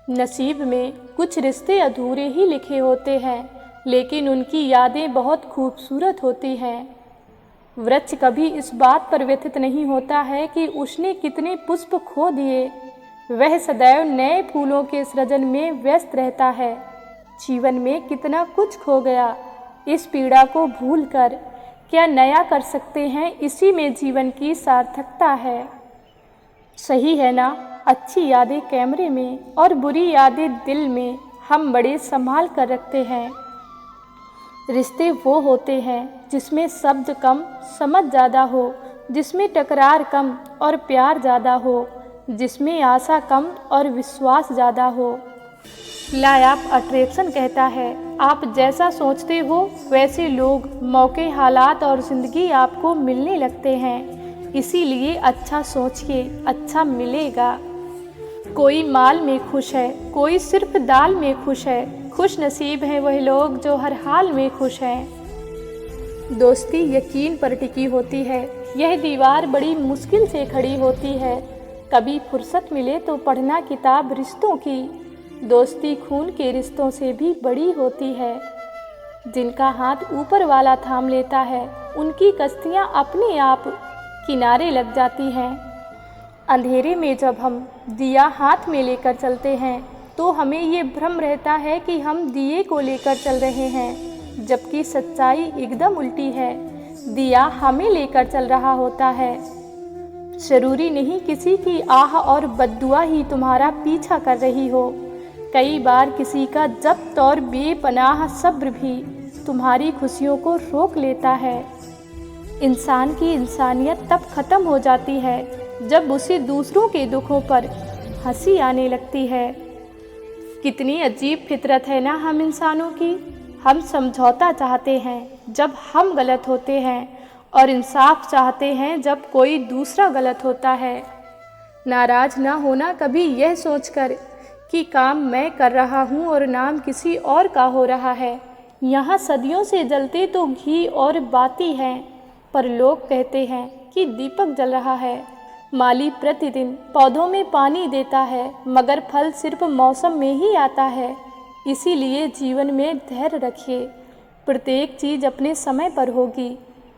नसीब में कुछ रिश्ते अधूरे ही लिखे होते हैं, लेकिन उनकी यादें बहुत खूबसूरत होती हैं। वृक्ष कभी इस बात पर व्यथित नहीं होता है कि उसने कितने पुष्प खो दिए, वह सदैव नए फूलों के सृजन में व्यस्त रहता है। जीवन में कितना कुछ खो गया, इस पीड़ा को भूलकर क्या नया कर सकते हैं, इसी में जीवन की सार्थकता है। सही है ना? अच्छी यादें कैमरे में और बुरी यादें दिल में हम बड़े संभाल कर रखते हैं। रिश्ते वो होते हैं जिसमें शब्द कम समझ ज़्यादा हो, जिसमें टकरार कम और प्यार ज़्यादा हो, जिसमें आशा कम और विश्वास ज़्यादा हो। लॉ ऑफ अट्रैक्शन कहता है, आप जैसा सोचते हो वैसे लोग, मौके, हालात और ज़िंदगी आपको मिलने लगते हैं। इसीलिए अच्छा सोचिए, अच्छा मिलेगा। कोई माल में खुश है, कोई सिर्फ दाल में खुश है। खुश नसीब हैं वह लोग जो हर हाल में खुश हैं। दोस्ती यकीन पर टिकी होती है, यह दीवार बड़ी मुश्किल से खड़ी होती है। कभी फुर्सत मिले तो पढ़ना किताब रिश्तों की। दोस्ती खून के रिश्तों से भी बड़ी होती है। जिनका हाथ ऊपर वाला थाम लेता है, उनकी कश्तियाँ अपने आप किनारे लग जाती हैं। अंधेरे में जब हम दिया हाथ में लेकर चलते हैं तो हमें ये भ्रम रहता है कि हम दिए को लेकर चल रहे हैं, जबकि सच्चाई एकदम उल्टी है। दिया हमें लेकर चल रहा होता है। ज़रूरी नहीं किसी की आह और बद्दुआ ही तुम्हारा पीछा कर रही हो। कई बार किसी का जब्त और बेपनाह सब्र भी तुम्हारी खुशियों को रोक लेता है। इंसान की इंसानियत तब ख़त्म हो जाती है जब उसे दूसरों के दुखों पर हंसी आने लगती है। कितनी अजीब फितरत है ना हम इंसानों की। हम समझौता चाहते हैं जब हम गलत होते हैं और इंसाफ चाहते हैं जब कोई दूसरा गलत होता है। नाराज़ ना होना कभी यह सोचकर कि काम मैं कर रहा हूँ और नाम किसी और का हो रहा है। यहाँ सदियों से जलते तो घी और बाती हैं, पर लोग कहते हैं कि दीपक जल रहा है। माली प्रतिदिन पौधों में पानी देता है, मगर फल सिर्फ मौसम में ही आता है। इसीलिए जीवन में धैर्य रखिए, प्रत्येक चीज़ अपने समय पर होगी।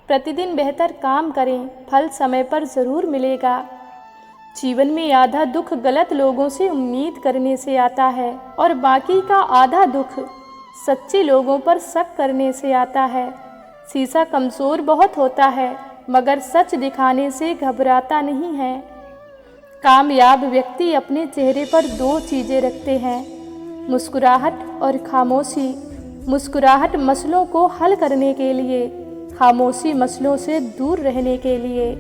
प्रतिदिन बेहतर काम करें, फल समय पर ज़रूर मिलेगा। जीवन में आधा दुख गलत लोगों से उम्मीद करने से आता है और बाकी का आधा दुख सच्चे लोगों पर शक करने से आता है। शीशा कमज़ोर बहुत होता है, मगर सच दिखाने से घबराता नहीं है। कामयाब व्यक्ति अपने चेहरे पर दो चीज़ें रखते हैं, मुस्कुराहट और खामोशी। मुस्कुराहट मसलों को हल करने के लिए, खामोशी मसलों से दूर रहने के लिए।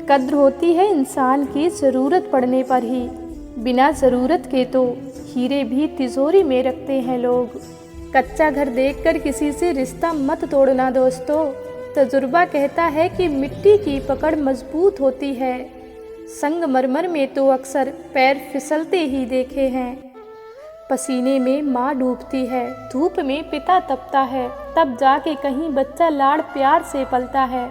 कद्र होती है इंसान की ज़रूरत पड़ने पर ही, बिना ज़रूरत के तो हीरे भी तिजोरी में रखते हैं लोग। कच्चा घर देखकर किसी से रिश्ता मत तोड़ना दोस्तों। तजुर्बा कहता है कि मिट्टी की पकड़ मजबूत होती है। संगमरमर में तो अक्सर पैर फिसलते ही देखे हैं। पसीने में माँ डूबती है, धूप में पिता तपता है, तब जाके कहीं बच्चा लाड़ प्यार से पलता है।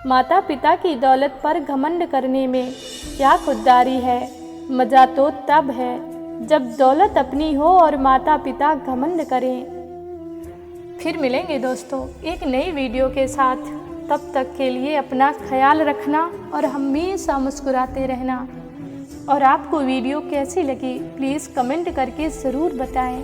माता पिता की दौलत पर घमंड करने में क्या खुददारी है। मज़ा तो तब है जब दौलत अपनी हो और माता पिता घमंड करें। फिर मिलेंगे दोस्तों एक नई वीडियो के साथ। तब तक के लिए अपना ख्याल रखना और हमेशा मुस्कुराते रहना। और आपको वीडियो कैसी लगी प्लीज़ कमेंट करके ज़रूर बताएं।